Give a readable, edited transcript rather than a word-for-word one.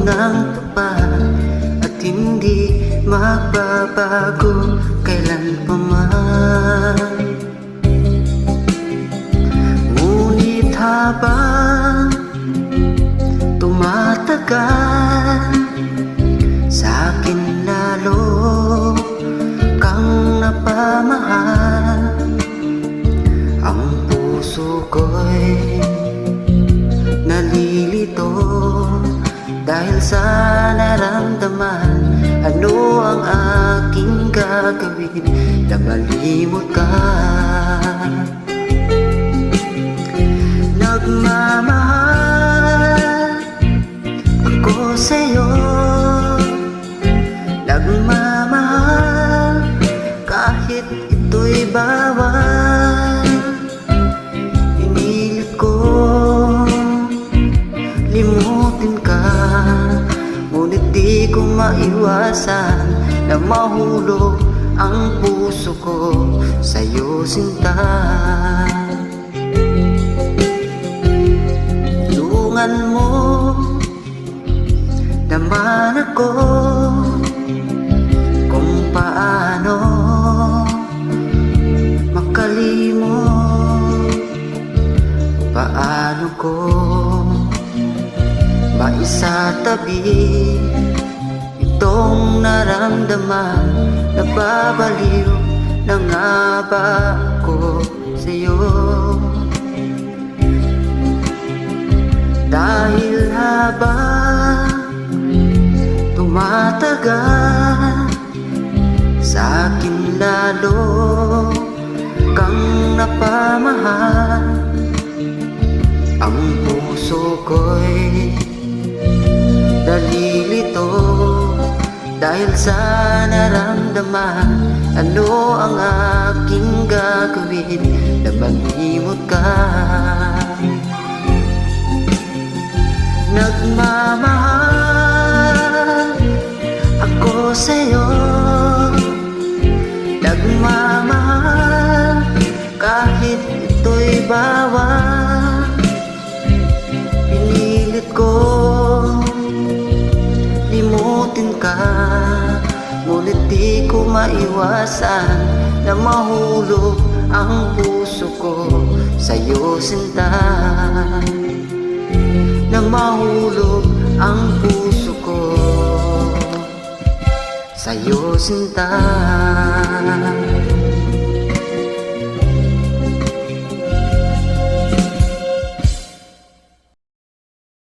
ng tapat at hindi magbabago kailan pa man. Ngunit habang tumatagal, sa'kin lalo kang napamahal. Ang puso ko'y nalilito dahil sa naramdaman. Ano ang aking gagawin na malimot ka? Nagmamahal ako sa'yo, nagmamahal kahit ito'y bawal. Pinilit ko limutin ka, ngunit di ko maiwasan na mahulog ang puso ko sa'yo, sinta. Tulungan mo naman ako kung paano makalimot, paano ko maisatabi itong naramdaman. Nababaliw na nga ba ako sa'yo? Dahil habang tumatagal, sa'kin lalo kang napamahal. Ang puso ko'y nalilito dahil sa naramdaman. Ano ang aking gagawin na malimot ka? Nagmamahal ako sa'yo, nagmamahal kahit ito'y bawal. Pinilit ko limutin ka, ngunit di ko maiwasan na mahulog ang puso ko sa'yo, sinta. Na mahulog ang puso ko sa'yo, sinta.